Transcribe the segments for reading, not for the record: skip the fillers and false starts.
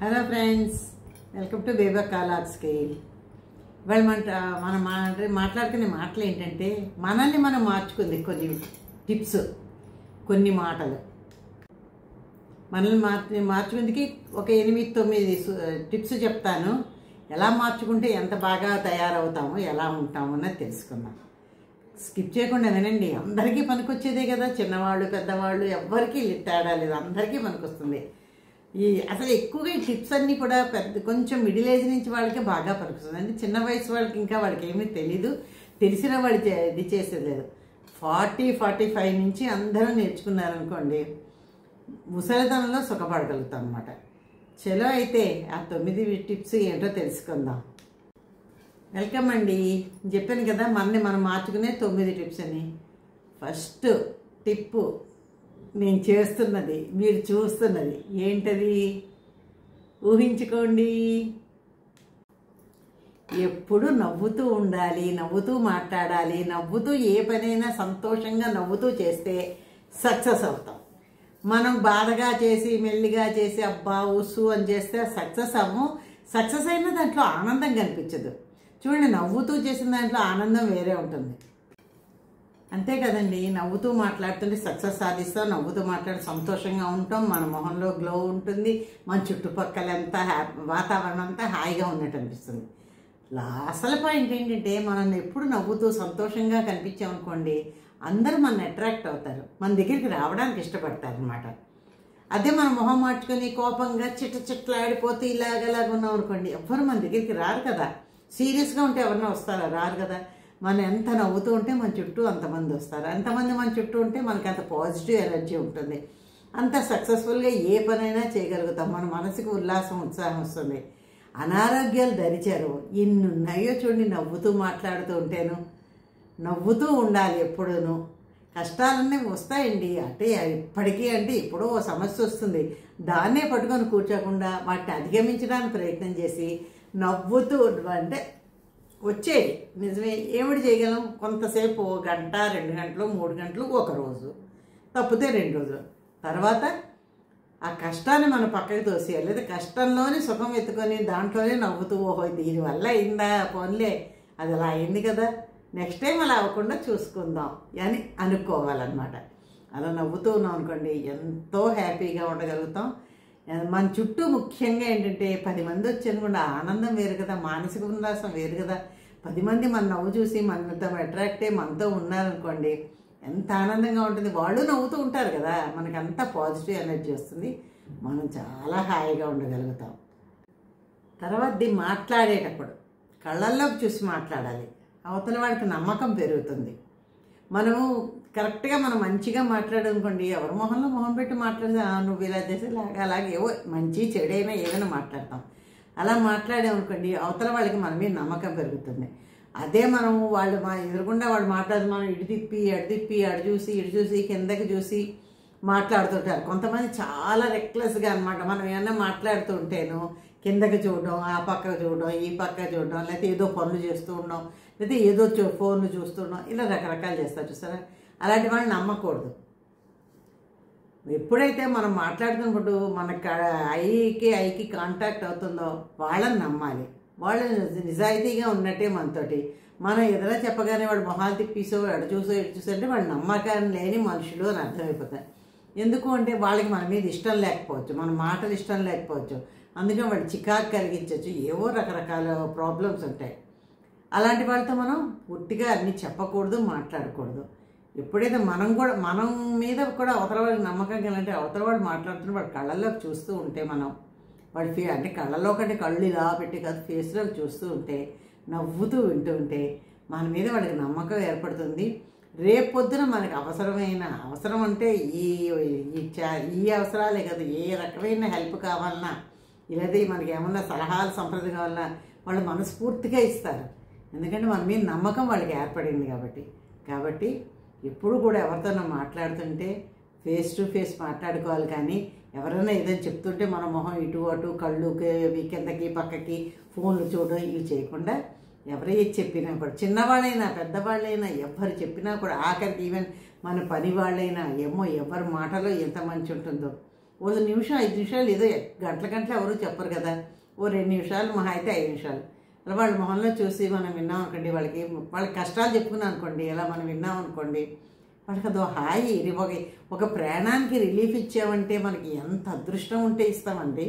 Hello friends, welcome to బేబా కాలార్ scale. ఇవాళ మనం మాట్లాడుకునే మాటలు ఏంటంటే, మనల్ని మనం మార్చుకుంది కొన్ని టిప్స్, కొన్ని మాటలు మనల్ని మార్చుకుందికి ఒక 8-9 టిప్స్ చెప్తాను. ఎలా మార్చుకుంటే ఎంత బాగా తయారవుతామో, ఎలా ఉంటామో అన్నది తెలుసుకుందాం. స్కిప్ చేయకుండా వినండి. అందరికీ పనికొచ్చేదే కదా, చిన్నవాళ్ళు పెద్దవాళ్ళు ఎవ్వరికీ తేడా లేదు, అందరికీ పనికొస్తుంది. అసలు ఎక్కువగా ఈ టిప్స్ అన్నీ కూడా కొంచెం మిడిల్ ఏజ్ నుంచి వాళ్ళకి బాగా పనికొస్తుంది. అంటే చిన్న వయసు వాళ్ళకి ఇంకా వాళ్ళకి ఏమీ తెలీదు, తెలిసిన వాళ్ళు ఇది చేసేది లేదు. 40-45 నుంచి అందరూ నేర్చుకున్నారనుకోండి, ముసలితనంలో సుఖపడగలుగుతాం అన్నమాట. చలో అయితే ఆ 9 టిప్స్ ఏంటో తెలుసుకుందాం. వెల్కమ్ అండి. చెప్పాను కదా, మనని మనం మార్చుకునే 9 టిప్స్ అని. ఫస్ట్ టిప్పు నేను చేస్తున్నది, మీరు చూస్తున్నది ఏంటది ఊహించుకోండి. ఎప్పుడు నవ్వుతూ ఉండాలి, నవ్వుతూ మాట్లాడాలి. నవ్వుతూ ఏ పనైనా సంతోషంగా నవ్వుతూ చేస్తే సక్సెస్ అవుతాం. మనం బాధగా చేసి మెల్లిగా చేసి అబ్బా ఉస్సు అని చేస్తే సక్సెస్ అవ్వం. సక్సెస్ అయినా దాంట్లో ఆనందం కనిపించదు. చూడండి, నవ్వుతూ చేసిన దాంట్లో ఆనందం వేరే ఉంటుంది. అంతే కదండి, నవ్వుతూ మాట్లాడుతుంటే సక్సెస్ సాధిస్తాం. నవ్వుతూ మాట్లాడి సంతోషంగా ఉంటాం, మన మొహంలో గ్లో ఉంటుంది, మన చుట్టుపక్కలంతా వాతావరణం అంతా హాయిగా ఉన్నట్టు అనిపిస్తుంది. అసలు పాయింట్ ఏంటంటే, మనం ఎప్పుడు నవ్వుతూ సంతోషంగా కనిపించామనుకోండి, అందరూ మన అట్రాక్ట్ అవుతారు, మన దగ్గరికి రావడానికి ఇష్టపడతారు అన్నమాట. అదే మన మొహం మార్చుకొని కోపంగా చిట్లాడిపోతే ఇలాగలాగా ఉన్నాం అనుకోండి, ఎవ్వరు మన దగ్గరికి రారు కదా. సీరియస్గా ఉంటే ఎవరన్నా వస్తారా? రారు కదా. మనం ఎంత నవ్వుతూ ఉంటే మన చుట్టూ అంతమంది వస్తారు, అంతమంది మన చుట్టూ ఉంటే మనకి అంత పాజిటివ్ ఎనర్జీ ఉంటుంది, అంత సక్సెస్ఫుల్గా ఏ పనైనా చేయగలుగుతాం. మన మనసుకు ఉల్లాసం ఉత్సాహం వస్తుంది. అనారోగ్యాలు దరిచారు ఎన్ని ఉన్నాయో చూడండి, నవ్వుతూ మాట్లాడుతూ ఉంటేను. నవ్వుతూ ఉండాలి ఎప్పుడూను. కష్టాలన్నీ వస్తాయండి, అంటే ఇప్పటికీ అంటే ఎప్పుడో సమస్య వస్తుంది, దాన్నే పట్టుకొని కూర్చోకుండా వాటిని అధిగమించడానికి ప్రయత్నం చేసి నవ్వుతూ అంటే వచ్చేది నిజమే. ఏమిటి చేయగలం? కొంతసేపు 1 గంట 2 గంటలు 3 గంటలు, ఒక రోజు తప్పితే 2 రోజులు తర్వాత ఆ కష్టాన్ని మనం పక్కకి తోసేయాలి. లేదా కష్టంలోనే సుఖం ఎత్తుకొని దాంట్లోనే నవ్వుతూ, ఓహో దీనివల్ల అయిందా, పోన్లే అది అలా అయింది కదా, నెక్స్ట్ టైం అలా అవ్వకుండా చూసుకుందాం అని అనుకోవాలన్నమాట. అలా నవ్వుతూ ఉన్నాం అనుకోండి, ఎంతో హ్యాపీగా ఉండగలుగుతాం. మన చుట్టూ ముఖ్యంగా ఏంటంటే 10 మంది వచ్చనుకోండి, ఆనందం వేరు కదా, మానసిక ఉల్లాసం వేరు కదా. 10 మంది మన నవ్వు చూసి మనతో అట్రాక్ట్ అయ్యి మనతో ఉన్నారనుకోండి, ఎంత ఆనందంగా ఉంటుంది. వాళ్ళు నవ్వుతూ ఉంటారు కదా, మనకి అంత పాజిటివ్ ఎనర్జీ వస్తుంది, మనం చాలా హాయిగా ఉండగలుగుతాం. తర్వాత మాట్లాడేటప్పుడు కళ్ళల్లోకి చూసి మాట్లాడాలి. అవతల వాడికి నమ్మకం పెరుగుతుంది. మనము కరెక్ట్గా మనం మంచిగా మాట్లాడనుకోండి, ఎవరి మొహంలో మొహం పెట్టి మాట్లాడితే నువ్వు ఇలా చేసి అలాగే ఏవో మంచి చెడైనా ఏదైనా మాట్లాడతాం. అలా మాట్లాడామనుకోండి, అవతల వాళ్ళకి మన మీద నమ్మకం పెరుగుతుంది. అదే మనం వాళ్ళు ఎదురుకుండా వాళ్ళు మాట్లాడి మనం ఇటు తిప్పి అటు చూసి కిందకి చూసి మాట్లాడుతుంటారు. కొంతమంది చాలా రెక్లెస్గా అనమాట. మనం ఏమన్నా మాట్లాడుతుంటేను కిందకి చూడడం, ఆ పక్కకు చూడడం, ఈ పక్క చూడడం, లేకపోతే ఏదో పనులు చేస్తూ ఉండడం, లేకపోతే ఏదో ఫోన్లు చూస్తుండడం, ఇలా రకరకాలు చేస్తారు చూస్తారా. అలాంటి వాళ్ళని నమ్మకూడదు. ఎప్పుడైతే మనం మాట్లాడుతున్నప్పుడు మన ఐకి కాంటాక్ట్ అవుతుందో వాళ్ళని నమ్మాలి. వాళ్ళు నిజాయితీగా ఉన్నట్టే మనతోటి. మనం ఏదైనా చెప్పగానే వాడు మొహాలు తిప్పేసో ఎడు చూసో అంటే వాళ్ళు నమ్మకం లేని మనుషులు అని అర్థమైపోతాయి. ఎందుకు అంటే వాళ్ళకి మన మీద ఇష్టం లేకపోవచ్చు, మన మాటలు ఇష్టం లేకపోవచ్చు, అందుకని వాళ్ళు చికాకు కలిగించవచ్చు, ఏవో రకరకాల ప్రాబ్లమ్స్ ఉంటాయి. అలాంటి వాళ్ళతో మనం పూర్తిగా అన్నీ చెప్పకూడదు, మాట్లాడకూడదు. ఎప్పుడైతే మనం మీద కూడా అవతల వాడికి నమ్మకం కలిగితే, అవతల వాడు మాట్లాడుతున్న వాడు కళ్ళల్లోకి చూస్తూ ఉంటే, మనం వాడి అంటే కళ్ళల్లో కంటే కళ్ళు ఇలా పెట్టి కాదు, ఫేస్లోకి చూస్తూ ఉంటే, నవ్వుతూ వింటూ ఉంటే మన మీద వాడికి నమ్మకం ఏర్పడుతుంది. రేపొద్దున మనకి అవసరం అంటే ఈ అవసరాలే కదా, ఏ రకమైన హెల్ప్ కావాలన్నా, ఇలాగే మనకి ఏమన్నా సలహాలు సంప్రదాయం కావాలన్నా వాళ్ళు మనస్ఫూర్తిగా ఇస్తారు. ఎందుకంటే మన మీద నమ్మకం వాళ్ళకి ఏర్పడింది కాబట్టి ఎప్పుడు కూడా ఎవరితోనో మాట్లాడుతుంటే ఫేస్ టు ఫేస్ మాట్లాడుకోవాలి. కానీ ఎవరైనా ఏదైనా చెప్తుంటే మన మొహం ఇటు అటు కళ్ళు కిందకి పక్కకి ఫోన్లు చూడడం ఇవి చేయకుండా, ఎవరు ఏది చెప్పినా కూడా, చిన్నవాళ్ళైనా పెద్దవాళ్ళైనా ఎవరు చెప్పినా కూడా, ఆఖరికి ఈవెన్ మన పని వాళ్ళైనా ఎవరి మాటలో ఎంత మంచి ఉంటుందో. ఓ నిమిషం 5 నిమిషాలు ఏదో గంటల గంటలు ఎవరు చెప్పరు కదా, ఓ 2 నిమిషాలు మహా అయితే 5 నిమిషాలు అలా వాళ్ళ మొహంలో చూసి మనం విన్నాం అనుకోండి, వాళ్ళ కష్టాలు చెప్పుకున్నాం అనుకోండి, ఇలా మనం విన్నాం అనుకోండి, వాళ్ళకి అదో హాయి. ఒక ప్రాణానికి రిలీఫ్ ఇచ్చామంటే మనకి ఎంత అదృష్టం ఉంటే ఇస్తామండి.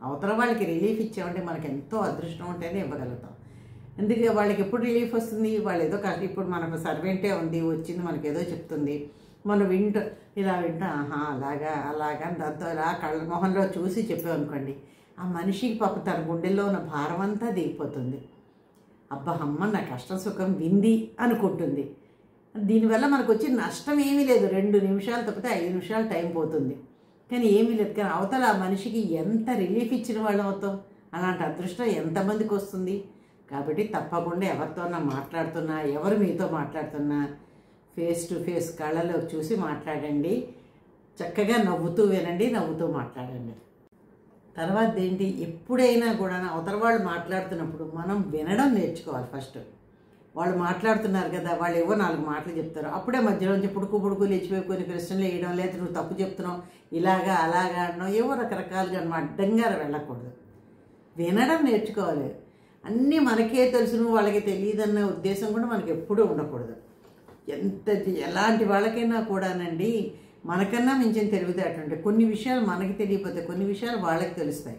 అవతల వాళ్ళకి రిలీఫ్ ఇచ్చామంటే మనకి ఎంతో అదృష్టం ఉంటేనే ఇవ్వగలుగుతాం. ఎందుకంటే వాళ్ళకి ఎప్పుడు రిలీఫ్ వస్తుంది, వాళ్ళు ఏదో ఇప్పుడు మనకు సర్వెంటే ఉంది, వచ్చింది మనకి ఏదో చెప్తుంది, మనం ఇలా వింటూ ఆహా అలాగా అలాగా దాంతో ఇలా కళ్ళ మొహంలో చూసి చెప్పామనుకోండి, ఆ మనిషికి పాప తన గుండెల్లో ఉన్న భారం అంతా దిగిపోతుంది. అబ్బా అమ్మ నా కష్టం సుఖం వింది అనుకుంటుంది. దీనివల్ల మనకు వచ్చి నష్టం ఏమీ లేదు, 2 నిమిషాలు తప్పితే 5 నిమిషాలు టైం పోతుంది, కానీ ఏమీ లేదు. కానీ అవతల ఆ మనిషికి ఎంత రిలీఫ్ ఇచ్చిన వాళ్ళం అవుతాం, అలాంటి అదృష్టం ఎంతమందికి వస్తుంది. కాబట్టి తప్పకుండా ఎవరితోనా మాట్లాడుతున్నా, ఎవరు మీతో మాట్లాడుతున్నా ఫేస్ టు ఫేస్ కళ్ళలో చూసి మాట్లాడండి. చక్కగా నవ్వుతూ వినండి, నవ్వుతూ మాట్లాడండి. తర్వాత ఏంటి, ఎప్పుడైనా కూడా అవతల వాళ్ళు మాట్లాడుతున్నప్పుడు మనం వినడం నేర్చుకోవాలి. ఫస్ట్ వాళ్ళు మాట్లాడుతున్నారు కదా, వాళ్ళు ఏవో 4 మాటలు చెప్తారు, అప్పుడే మధ్యలోంచి పుడుకు లేచిపోయి కొన్ని ప్రశ్నలు వేయడం, లేదా నువ్వు తప్పు చెప్తున్నావు, ఇలాగా అలాగా అనడం, ఏవో రకరకాలుగా అడ్డంగా వెళ్ళకూడదు. వినడం నేర్చుకోవాలి. అన్నీ మనకే తెలుసును వాళ్ళకి తెలియదన్న ఉద్దేశం కూడా మనకి ఎప్పుడూ ఉండకూడదు. ఎలాంటి వాళ్ళకైనా కూడానండి మనకన్నా మించిన తెలివితేటలుంటాయి. కొన్ని విషయాలు మనకి తెలియకపోతే కొన్ని విషయాలు వాళ్ళకి తెలుస్తాయి.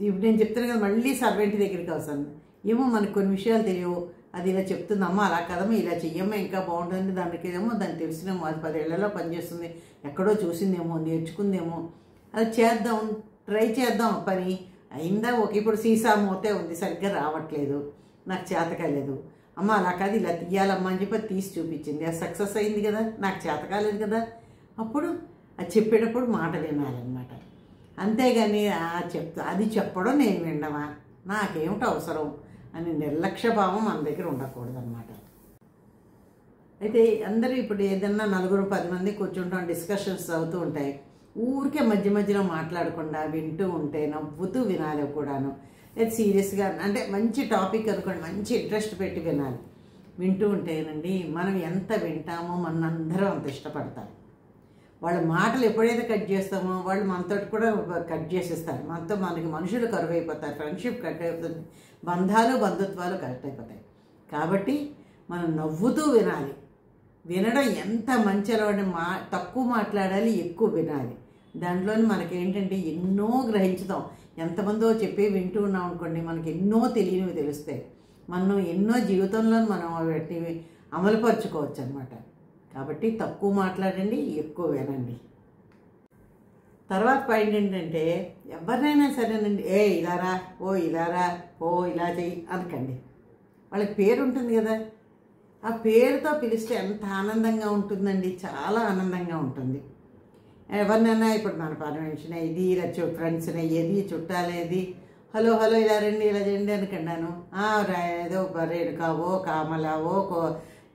ఇప్పుడు నేను చెప్తాను కదా, మళ్ళీ సర్వెంట్ దగ్గరికి వస్తాను, ఏమో మనకు కొన్ని విషయాలు తెలియవు, అది ఇలా చెప్తుందమ్మా అలా కదమ్మా ఇలా చెయ్యమ్మా ఇంకా బాగుంటుంది, దానికి ఏమో దాన్ని తెలిసినేమో, అది 10 ఏళ్లలో పనిచేస్తుంది, ఎక్కడో చూసిందేమో నేర్చుకుందేమో, అది చేద్దాం, ట్రై చేద్దాం పని అయిందా ఓకే. ఇప్పుడు సీసా మూతే ఉంది, సరిగ్గా రావట్లేదు, నాకు చేత కాలేదు, అమ్మ అలా కాదు ఇలా తీయాలమ్మా అని చెప్పి తీసి చూపించింది, అది సక్సెస్ అయింది కదా, నాకు చేత కాలేదు కదా. అప్పుడు అది చెప్పేటప్పుడు మాట వినాలన్నమాట. అంతేగాని అది చెప్పడం నేను వినడమా, నాకేమిటి అవసరం అని నిర్లక్ష్య భావం మన దగ్గర ఉండకూడదు అన్నమాట. అయితే అందరూ ఇప్పుడు ఏదన్నా 9-10 మంది కూర్చుంటాం, డిస్కషన్స్ అవుతూ ఉంటాయి, ఊరికే మధ్య మధ్యలో మాట్లాడకుండా వింటూ ఉంటే నవ్వుతూ వినాలి కూడాను. లేదా సీరియస్గా అంటే మంచి టాపిక్ అనుకోండి, మంచి ఇంట్రెస్ట్ పెట్టి వినాలి. వింటూ ఉంటేనండి మనం ఎంత వింటామో మనందరం అంత ఇష్టపడతారు. వాళ్ళ మాటలు ఎప్పుడైతే కట్ చేస్తామో వాళ్ళు మనతో కూడా కట్ చేసేస్తారు, మనకి మనుషులు కరువు అయిపోతారు, ఫ్రెండ్షిప్ కట్ అయిపోతుంది, బంధుత్వాలు కట్ అయిపోతాయి. కాబట్టి మనం నవ్వుతూ వినాలి. వినడం ఎంత మంచి అలవాటు, తక్కువ మాట్లాడాలి, ఎక్కువ వినాలి. దాంట్లోని మనకేంటంటే ఎన్నో గ్రహించుతాం. ఎంతమందో చెప్పి వింటూ ఉన్నాం అనుకోండి, మనకి ఎన్నో తెలియనివి తెలుస్తాయి, మనం ఎన్నో జీవితంలో మనం వాటిని అమలుపరుచుకోవచ్చు అన్నమాట. కాబట్టి తక్కువ మాట్లాడండి, ఎక్కువ వినండి. తర్వాత పాయింట్ ఏంటంటే, ఎవరినైనా సరేనండి ఇలారా ఓ ఇలారా ఓ ఇలా చెయ్యి అనకండి. వాళ్ళకి పేరు ఉంటుంది కదా, ఆ పేరుతో పిలిస్తే ఎంత ఆనందంగా ఉంటుందండి, చాలా ఆనందంగా ఉంటుంది. ఎవరినైనా ఇప్పుడు మన పర్మిషన్ ఇది ఇలా ఫ్రెండ్స్ని ఏది చుట్టాలేది హలో ఇలా రండి ఇలా చేయండి అనుకున్నాను, ఏదో రేణుకావో కామలావో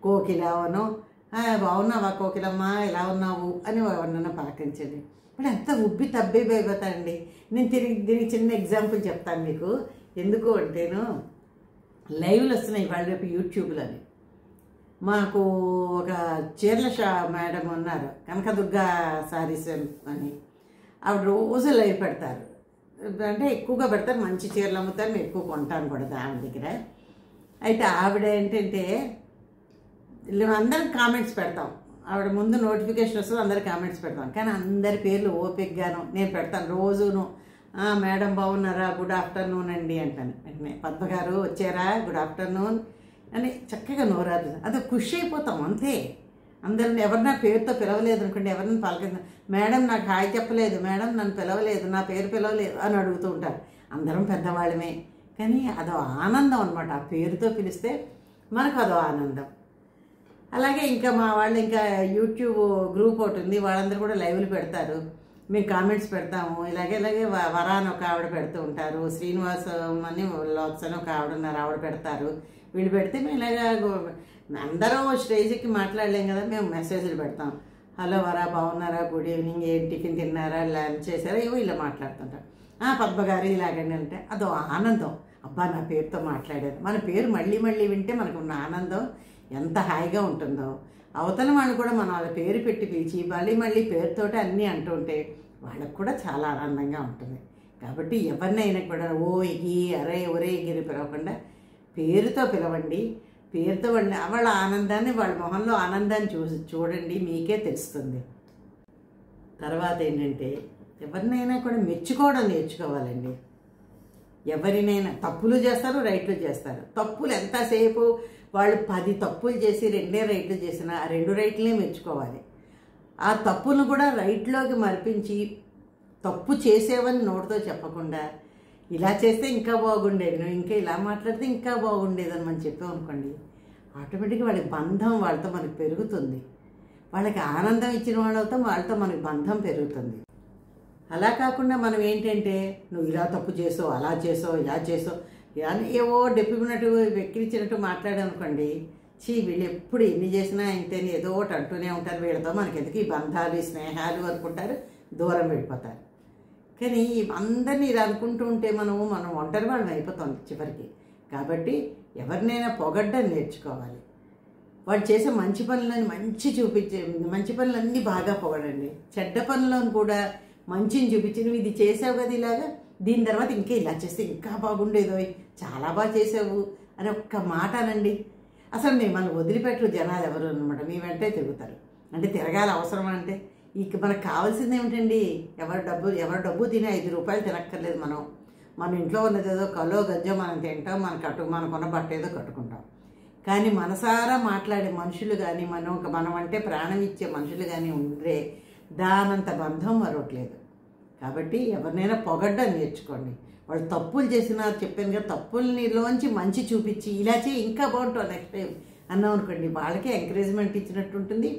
కోకిలావనో బాగున్నావా కోకిలమ్మ ఎలా ఉన్నావు అని ఎవరినైనా పలకరించండి. ఇప్పుడు ఎంత ఉబ్బి తబ్బిపోతారండి. నేను దీనికి చిన్న ఎగ్జాంపుల్ చెప్తాను మీకు. ఎందుకు అంటేను లైవ్లు వస్తున్నాయి ఇవాళ రేపు యూట్యూబ్లోని. మాకు ఒక చీరల మేడం ఉన్నారు, కనకదుర్గ సారీస్ అని, ఆవిడ రోజు లైవ్ పెడతారు. అంటే ఎక్కువగా పెడతారు, మంచి చీరలు అమ్ముతారు, నేను ఎక్కువ కొంటాను కూడా ఆవిడ దగ్గర. అయితే ఆవిడ ఏంటంటే అందరం కామెంట్స్ పెడతాం, ఆవిడ ముందు నోటిఫికేషన్ వస్తుంది, అందరు కామెంట్స్ పెడతాం. కానీ అందరి పేర్లు ఓపికగాను నేను పెడతాను రోజును. మేడం బాగున్నారా, గుడ్ ఆఫ్టర్నూన్ అండి అంటాను. వెంటనే పద్మ గారు వచ్చారా, గుడ్ ఆఫ్టర్నూన్ అని చక్కగా నోరాదు, అది ఖుషి అయిపోతాం అంతే. అందరిని ఎవరన్నా పేరుతో పిలవలేదు అనుకోండి, ఎవరిని పలక మేడం నాకు హాయ్ చెప్పలేదు, మేడం నన్ను పిలవలేదు, నా పేరు పిలవలేదు అని అడుగుతూ ఉంటారు. అందరం పెద్దవాళ్ళమే, కానీ అదో ఆనందం అనమాట. ఆ పేరుతో పిలిస్తే మనకు అదో ఆనందం. అలాగే ఇంకా మా వాళ్ళు ఇంకా యూట్యూబ్ గ్రూప్ ఒకటి ఉంది, వాళ్ళందరూ కూడా లైవ్లు పెడతారు, మేము కామెంట్స్ పెడతాము. ఇలాగే వరాన్ ఒక ఆవిడ పెడుతూ ఉంటారు, శ్రీనివాస్ అని లాక్స్ అని ఒక ఆవిడ ఉన్నారు, ఆవిడ పెడతారు. వీళ్ళు పెడితే మేము ఇలాగా అందరం స్టేజ్కి మాట్లాడలేం కదా, మేము మెసేజ్లు పెడతాం. హలో వరా బాగున్నారా, గుడ్ ఈవినింగ్, ఏం టిఫిన్ తిన్నారా, లంచ్ చేశారా, ఏవో ఇలా మాట్లాడుతుంటాం. పద్మ గారు ఇలాగండి అంటే అదో ఆనందం. అబ్బా నా పేరుతో మాట్లాడారు, మన పేరు మళ్ళీ వింటే మనకు ఉన్న ఆనందం ఎంత హాయిగా ఉంటుందో. అవతల వాళ్ళు కూడా మనం వాళ్ళ పేరు పెట్టి పిలిచి మళ్ళీ పేరుతోటి అన్నీ అంటుంటే వాళ్ళకు కూడా చాలా ఆనందంగా ఉంటుంది. కాబట్టి ఎవరినైనా కూడా ఓ ఇగి అరే ఒరే ఇగిరి పిలవకుండా పేరుతో పిలవండి. పేరుతో వాళ్ళ ఆనందాన్ని, వాళ్ళ మొహంలో ఆనందాన్ని చూడండి, మీకే తెలుస్తుంది. తర్వాత ఏంటంటే ఎవరినైనా కూడా మెచ్చుకోవడం నేర్చుకోవాలండి. ఎవరినైనా తప్పులు చేస్తారు, రైట్లు చేస్తారు. తప్పులు ఎంతసేపు వాళ్ళు 10 తప్పులు చేసి 2 రైట్లు చేసినా ఆ 2 రైట్లనే మెచ్చుకోవాలి. ఆ తప్పును కూడా రైట్లోకి మరిపించి తప్పు చేసేవని నోటితో చెప్పకుండా ఇలా చేస్తే ఇంకా బాగుండేది, నువ్వు ఇంకా ఇలా మాట్లాడితే ఇంకా బాగుండేదని మనం చెప్పాం అనుకోండి, ఆటోమేటిక్గా వాళ్ళకి బంధం వాళ్ళతో మనకు పెరుగుతుంది. వాళ్ళకి ఆనందం ఇచ్చిన వాళ్ళతో మనకి బంధం పెరుగుతుంది. అలా కాకుండా మనం ఏంటంటే నువ్వు ఇలా తప్పు చేసావు, అలా చేసావు, ఇలా చేసావు అని ఏవో డెప్పినట్టు వెక్కిరించినట్టు మాట్లాడనుకోండి, వీళ్ళు ఎప్పుడు ఎన్ని చేసినా ఇంతేని ఏదో ఒకటి అంటూనే ఉంటారు, వీళ్ళతో మనకి ఎందుకు ఈ బంధాలు, ఈ స్నేహాలు అనుకుంటారు, దూరం వెళ్ళిపోతారు. కానీ అందరినీ ఇలా అనుకుంటూ ఉంటే మనం ఒంటరి వాళ్ళం అయిపోతాం చివరికి. కాబట్టి ఎవరినైనా పొగడ్డం నేర్చుకోవాలి. వాళ్ళు చేసే మంచి పనులని మంచి పనులన్నీ బాగా పొగడండి. చెడ్డ పనులను కూడా మంచిని చూపించి, నువ్వు ఇది చేసావు కదా ఇలాగా, దీని తర్వాత ఇంకా ఇలా చేస్తే ఇంకా బాగుండేదో, చాలా బాగా చేసావు అని ఒక్క మాట అనండి. అసలు మిమ్మల్ని వదిలిపెట్టరు జనాలు ఎవరు అనమాట, మీ వెంటే తిరుగుతారు. అంటే తిరగాలి అవసరం అంటే ఇక మనకు కావాల్సింది ఏమిటండి, ఎవరి డబ్బు తినే 5 రూపాయలు తినక్కర్లేదు. మన ఇంట్లో ఉన్నది ఏదో కలో గజ్జో మనం తింటాం, మనకున్న బట్ట ఏదో కట్టుకుంటాం. కానీ మనసారా మాట్లాడే మనుషులు కానీ, మనం అంటే ప్రాణం ఇచ్చే మనుషులు కానీ ఉండే దానంత బంధం మరొకట్లేదు. కాబట్టి ఎవరినైనా పొగడ్డం నేర్చుకోండి. వాళ్ళు తప్పులు చేసినా చెప్పాను కదా, తప్పుల్నిలోంచి మంచి చూపించి ఇలా చేయి ఇంకా బాగుంటుంది నెక్స్ట్ టైం అన్నాం అనుకోండి, వాళ్ళకే ఎంకరేజ్మెంట్ ఇచ్చినట్టు ఉంటుంది,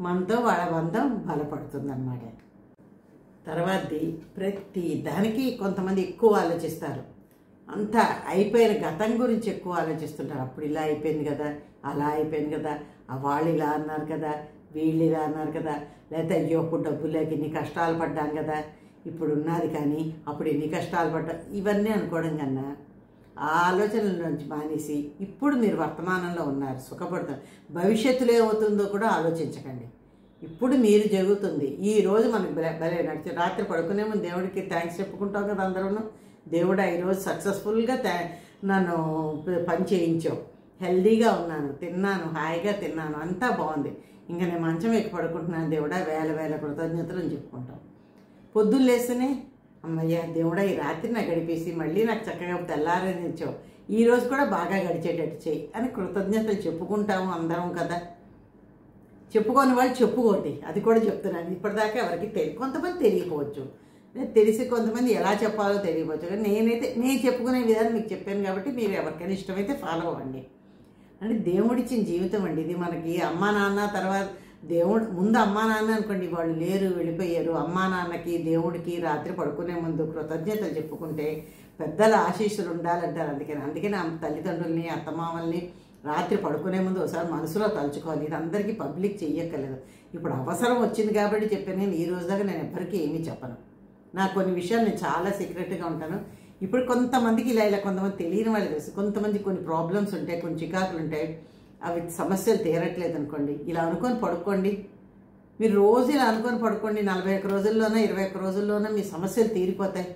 మనతో వాళ్ళ బంధం బలపడుతుంది అన్నమాట. తర్వాతది ప్రతి దానికి కొంతమంది ఎక్కువ ఆలోచిస్తారు. అంతా అయిపోయిన గతం గురించి ఎక్కువ ఆలోచిస్తుంటారు. అప్పుడు ఇలా అయిపోయింది కదా, అలా అయిపోయింది కదా, వాళ్ళు ఇలా అన్నారు కదా, వీళ్ళు ఇలా అన్నారు కదా, లేకపోతే అయ్యో అప్పుడు డబ్బులు లేక ఇన్ని కష్టాలు పడ్డాం కదా, ఇప్పుడు ఉన్నది కానీ అప్పుడు ఎన్ని కష్టాలు పడ్డా, ఇవన్నీ అనుకోవడం కన్నా ఆ ఆలోచనల నుంచి మానేసి ఇప్పుడు మీరు వర్తమానంలో ఉన్నారు, సుఖపడుతున్నారు, భవిష్యత్తులో ఏమవుతుందో కూడా ఆలోచించకండి. ఇప్పుడు మీరు జరుగుతుంది ఈరోజు మనకు భలే నడిచి రాత్రి పడుకునే ముందు దేవుడికి థ్యాంక్స్ చెప్పుకుంటాం కదా అందరూ, దేవుడా ఈరోజు సక్సెస్ఫుల్గా నన్ను పని చేయించావు, హెల్దీగా ఉన్నాను, తిన్నాను, హాయిగా తిన్నాను, అంతా బాగుంది, ఇంకా నేను మంచం ఎక్కి పడుకుంటున్నాను దేవుడా, వేల కృతజ్ఞతలు చెప్పుకుంటాం. పొద్దున్న లేస్తేనే అమ్మయ్య దేవుడా ఈ రాత్రి నాకు గడిపేసి మళ్ళీ నాకు చక్కగా తెల్లారని ఇచ్చావు, ఈరోజు కూడా బాగా గడిచేటట్టు చేయి అని కృతజ్ఞతలు చెప్పుకుంటాము అందరం కదా. చెప్పుకోని వాళ్ళు చెప్పుకోండి, అది కూడా చెప్తున్నాను. ఇప్పటిదాకా ఎవరికి కొంతమంది తెలియకపోవచ్చు, తెలిసి కొంతమంది ఎలా చెప్పాలో తెలియవచ్చు, కానీ నేను చెప్పుకునే విధానం మీకు చెప్పాను కాబట్టి మీరు ఎవరికైనా ఇష్టమైతే ఫాలో అవ్వండి. అంటే దేవుడిచ్చిన జీవితం అండి ఇది. మనకి అమ్మా నాన్న తర్వాత దేవుడు, ముందు అమ్మా నాన్న అనుకోండి, వాళ్ళు లేరు, వెళ్ళిపోయారు. అమ్మా నాన్నకి దేవుడికి రాత్రి పడుకునే ముందు కృతజ్ఞతలు చెప్పుకుంటే పెద్దల ఆశీస్సులు ఉండాలంటారు. అందుకని తల్లిదండ్రుల్ని, అత్తమామల్ని రాత్రి పడుకునే ముందు ఒకసారి మనసులో తలుచుకోవాలి. ఇది అందరికీ పబ్లిక్ చెయ్యక్కర్లేదు, ఇప్పుడు అవసరం వచ్చింది కాబట్టి చెప్పాను. నేను ఈ రోజు దాకా నేను ఎవ్వరికీ ఏమీ చెప్పను. నాకు కొన్ని విషయాలు నేను చాలా సీక్రెట్గా ఉంటాను. ఇప్పుడు కొంతమందికి ఇలా కొంతమంది తెలియని వాళ్ళు తెలుసు, కొంతమంది కొన్ని ప్రాబ్లమ్స్ ఉంటాయి, కొన్ని చికాకులు ఉంటాయి, అవి సమస్యలు తీరట్లేదు అనుకోండి, ఇలా అనుకొని పడుకోండి. మీరు రోజు ఇలా అనుకొని పడుకోండి, 41 రోజుల్లోనో 21 రోజుల్లోనో మీ సమస్యలు తీరిపోతాయి.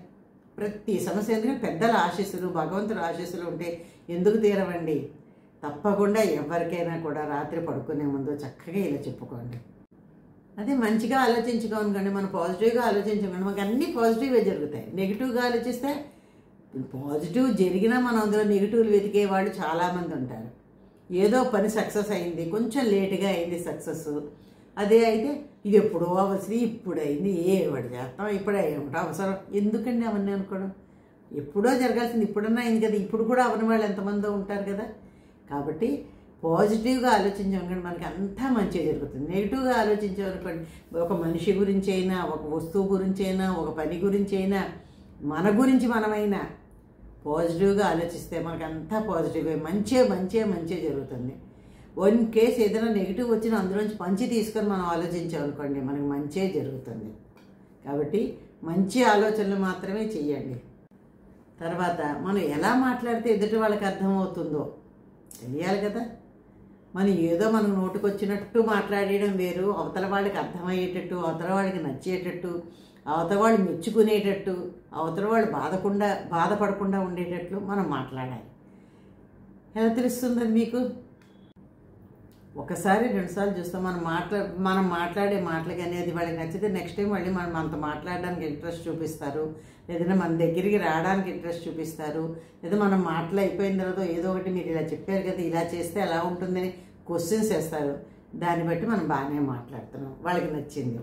ప్రతి సమస్య ఎందుకంటే పెద్దల ఆశీస్సులు, భగవంతుడి ఆశీస్సులు ఉంటే ఎందుకు తీరవండి. తప్పకుండా ఎవరికైనా కూడా రాత్రి పడుకునే ముందు చక్కగా ఇలా చెప్పుకోండి. అదే మంచిగా ఆలోచించుకోనుకోండి, మనం పాజిటివ్గా ఆలోచించుకోండి, మనకు అన్నీ పాజిటివ్గా జరుగుతాయి. నెగిటివ్గా ఆలోచిస్తే పాజిటివ్ జరిగినా మనం అందులో నెగిటివ్లు వెతికే వాళ్ళు చాలామంది ఉంటారు. ఏదో పని సక్సెస్ అయింది, కొంచెం లేటుగా అయింది సక్సెస్, అదే అయితే ఇది ఎప్పుడో అవసరం, ఇప్పుడు అయింది, వాడు చేస్తాం, ఇప్పుడే ఏమిటో అవసరం, ఎందుకండి అవన్నీ అనుకోవడం. ఎప్పుడో జరగాల్సింది ఇప్పుడన్నా అయింది కదా, ఇప్పుడు కూడా అవని వాళ్ళు ఎంతమందో ఉంటారు కదా. కాబట్టి పాజిటివ్గా ఆలోచించామనుకోండి, మనకి అంతా మంచిగా జరుగుతుంది. నెగిటివ్గా ఆలోచించామనుకోండి, ఒక మనిషి గురించి అయినా, ఒక వస్తువు గురించి అయినా, ఒక పని గురించి అయినా, మన గురించి మనమైనా పాజిటివ్గా ఆలోచిస్తే మనకు అంతా పాజిటివ్గా మంచిగా జరుగుతుంది. వన్ కేసు ఏదైనా నెగిటివ్ వచ్చినా అందులోంచి మంచి తీసుకొని మనం ఆలోచించామనుకోండి, మనకు మంచిగా జరుగుతుంది. కాబట్టి మంచి ఆలోచనలు మాత్రమే చెయ్యండి. తర్వాత మనం ఎలా మాట్లాడితే ఎదుటి వాళ్ళకి అర్థమవుతుందో తెలియాలి కదా. మనం ఏదో మనం నోటికొచ్చినట్టు మాట్లాడడం వేరు, అవతల వాళ్ళకి అర్థమయ్యేటట్టు, అవతల వాళ్ళకి నచ్చేటట్టు, అవతల వాళ్ళు మెచ్చుకునేటట్టు, అవతల వాళ్ళు బాధపడకుండా ఉండేటట్లు మనం మాట్లాడాలి. ఎలా తెలుస్తుంది మీకు? ఒకసారి రెండుసార్లు చూస్తాం. మనం మాట్లాడే మాటలకి అనేది వాళ్ళకి నచ్చితే నెక్స్ట్ టైం మళ్ళీ మనతో మాట్లాడడానికి ఇంట్రెస్ట్ చూపిస్తారు, లేదంటే మన దగ్గరికి రావడానికి ఇంట్రెస్ట్ చూపిస్తారు, లేదా మనం మాటలు అయిపోయిన తర్వాత ఏదో ఒకటి మీరు ఇలా చెప్పారు కదా, ఇలా చేస్తే ఎలా ఉంటుందని క్వశ్చన్స్ వేస్తారు. దాన్ని బట్టి మనం బాగానే మాట్లాడుతున్నాం. వాళ్ళకి నచ్చింది,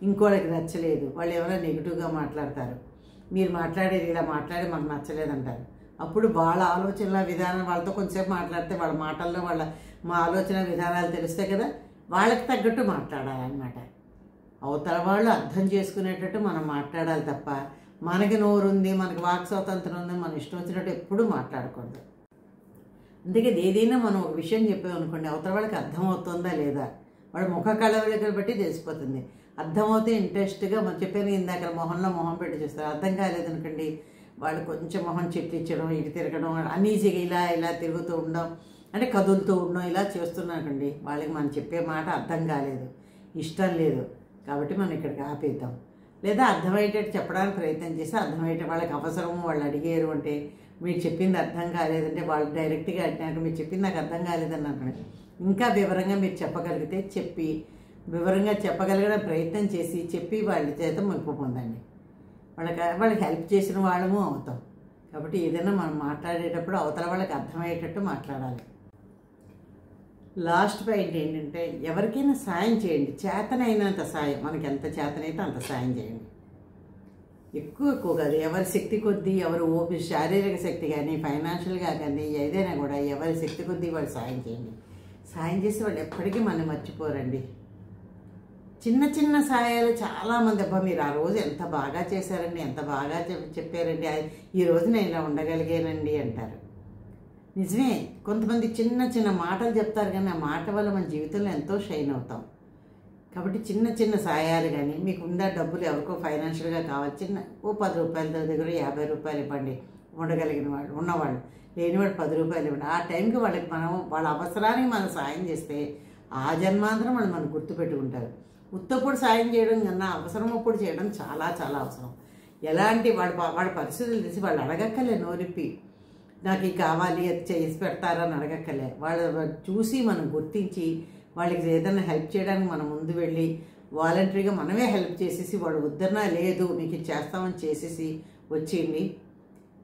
ఇంకోళ్ళకి నచ్చలేదు, వాళ్ళు ఎవరైనా నెగిటివ్గా మాట్లాడతారు. మీరు మాట్లాడేది ఇలా మాట్లాడి మాకు నచ్చలేదంటారు. అప్పుడు వాళ్ళ ఆలోచనల విధానం, వాళ్ళతో కొంచెంసేపు మాట్లాడితే వాళ్ళ మాటల్లో మా ఆలోచన విధానాలు తెలుస్తాయి కదా, వాళ్ళకి తగ్గట్టు మాట్లాడాలన్నమాట. అవతల వాళ్ళు అర్థం చేసుకునేటట్టు మనం మాట్లాడాలి తప్ప మనకి నోరుంది, మనకి వాక్ స్వాతంత్రం ఉంది, మన ఇష్టం వచ్చినట్టు ఎప్పుడూ మాట్లాడకూడదు. అందుకే ఏదైనా మనం ఒక విషయం చెప్పామనుకోండి, అవతల వాళ్ళకి అర్థమవుతుందా లేదా, వాళ్ళ ముఖ కళవళికలు బట్టి తెలిసిపోతుంది. అర్థమవుతే ఇంట్రెస్ట్గా మనం చెప్పాను ఇందాక, మొహం పెట్టి చూస్తారు. అర్థం కాలేదనుకోండి, వాళ్ళు కొంచెం మొహం చెట్టించడం, ఇటు తిరగడం, అనీజీగా ఇలా తిరుగుతూ ఉండడం, అంటే కదులుతూ ఉండడం, ఇలా చేస్తున్నాకండి, వాళ్ళకి మనం చెప్పే మాట అర్థం కాలేదు, ఇష్టం లేదు, కాబట్టి మనం ఇక్కడికి ఆపేద్దాం. లేదా అర్థమయ్యేటట్టు చెప్పడానికి ప్రయత్నం చేసి అర్థమయ్యేట వాళ్ళకి అవసరము, వాళ్ళు అడిగారు అంటే మీరు చెప్పింది అర్థం కాలేదంటే, వాళ్ళు డైరెక్ట్గా అడిగినాక మీరు చెప్పింది నాకు అర్థం కాలేదని అనుకోండి, ఇంకా వివరంగా మీరు చెప్పగలిగితే చెప్పి వివరంగా చెప్పగలిగడం ప్రయత్నం చేసి చెప్పి వాళ్ళ చేత మెప్పు పొందండి. వాళ్ళకి హెల్ప్ చేసిన వాళ్ళము అవుతాం. కాబట్టి ఏదైనా మనం మాట్లాడేటప్పుడు అవతల వాళ్ళకి అర్థమయ్యేటట్టు మాట్లాడాలి. లాస్ట్ పాయింట్ ఏంటంటే, ఎవరికైనా సాయం చేయండి, చేతనైనంత సాయం. మనకి ఎంత చేతనైతే అంత సాయం చేయండి. ఎక్కువ కాదు, ఎవరి శక్తి కొద్దీ, ఎవరు ఓపిక, శారీరక శక్తి కానీ ఫైనాన్షియల్గా కానీ ఏదైనా కూడా ఎవరి శక్తి కొద్దీ వాళ్ళు సాయం చేయండి. సాయం చేసి వాళ్ళు ఎప్పటికీ మనం మర్చిపోరండి. చిన్న సాయాలు చాలామంది, అబ్బా మీరు ఆ రోజు ఎంత బాగా చేశారండి, ఎంత బాగా చెప్పారండి, ఈరోజు నేను ఇలా ఉండగలిగానండి అంటారు. నిజమే, కొంతమంది చిన్న మాటలు చెప్తారు, కానీ ఆ మాట వల్ల మన జీవితంలో ఎంతో షైన్ అవుతాం. కాబట్టి చిన్న సాయాలు కానీ, మీకు ఉందా డబ్బులు ఎవరికో ఫైనాన్షియల్గా కావాలి, ఓ 10 రూపాయల దగ్గర 50 రూపాయలు ఇవ్వండి, ఉండగలిగిన వాళ్ళు, ఉన్నవాళ్ళు, లేనివాడు 10 రూపాయలు ఇవ్వండి. ఆ టైంకి వాళ్ళకి వాళ్ళ అవసరానికి మనం సాయం చేస్తే ఆ జన్మాంతరం వాళ్ళు మనం గుర్తుపెట్టుకుంటారు. ఉత్తప్పుడు సాయం చేయడం కన్నా అవసరం అప్పుడు చేయడం చాలా అవసరం. ఎలాంటి వాళ్ళ పరిస్థితులు తెలిసి వాళ్ళు అడగక్కలే, నోరిప్పి నాకు ఇది కావాలి అది చేసి పెడతారని అడగక్కలే. వాళ్ళు చూసి మనం గుర్తించి వాళ్ళకి ఏదైనా హెల్ప్ చేయడానికి మనం ముందు వెళ్ళి వాలంటరీగా మనమే హెల్ప్ చేసేసి, వాళ్ళు వద్దన్నా లేదు మీకు ఇది చేస్తామని చేసేసి వచ్చేయండి.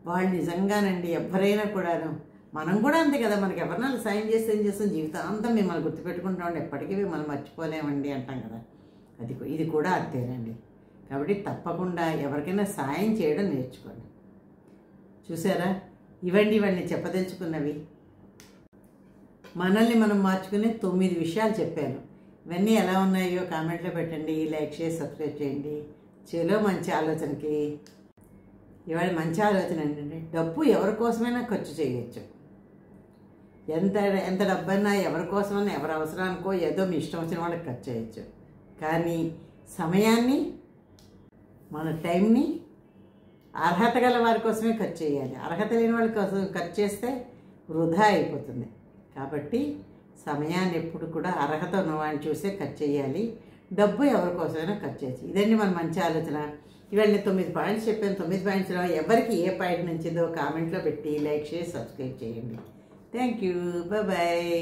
వాళ్ళు నిజంగానండి ఎవరైనా కూడాను, మనం కూడా అంతే కదా, మనకి ఎవరినా సాయం చేస్తే ఏం చేస్తాం, జీవితాంతం మిమ్మల్ని గుర్తుపెట్టుకుంటామండి, ఎప్పటికీ మిమ్మల్ని మర్చిపోలేమండి అంటాం కదా, ఇది కూడా అంతేనండి. కాబట్టి తప్పకుండా ఎవరికైనా సాయం చేయడం నేర్చుకోండి. చూసారా, ఇవన్నీ చెప్పదలుచుకున్నవి. మనల్ని మనం మార్చుకునే 9 విషయాలు చెప్పాను. ఇవన్నీ ఎలా ఉన్నాయో కామెంట్లో పెట్టండి, లైక్ చేసి సబ్స్క్రైబ్ చేయండి. చలో మంచి ఆలోచనకి. ఇవాళ మంచి ఆలోచన ఏంటంటే, డబ్బు ఎవరి కోసమైనా ఖర్చు చేయవచ్చు. ఎంత డబ్బైనా ఎవరి కోసమైనా, ఎవరి అవసరానికో ఏదో మీ ఇష్టం వచ్చిన వాళ్ళకి ఖర్చు చేయొచ్చు. కానీ సమయాన్ని, మన టైంని అర్హత గల వారి కోసమే ఖర్చు చేయాలి. అర్హత లేని వాళ్ళ కోసం ఖర్చు చేస్తే వృధా అయిపోతుంది. కాబట్టి సమయాన్ని ఎప్పుడు కూడా అర్హత ఉన్నవాడిని చూసే ఖర్చు చేయాలి. డబ్బు ఎవరి కోసమైనా ఖర్చు చేయొచ్చు. ఇదండి మన మంచి ఆలోచన. ఇవాళ నేను 9 పాయింట్స్ చెప్పాను. 9 పాయింట్స్లో ఎవరికి ఏ పాయింట్ నచ్చిందో కామెంట్లో పెట్టి లైక్ చేసి సబ్స్క్రైబ్ చేయండి. Thank you, bye.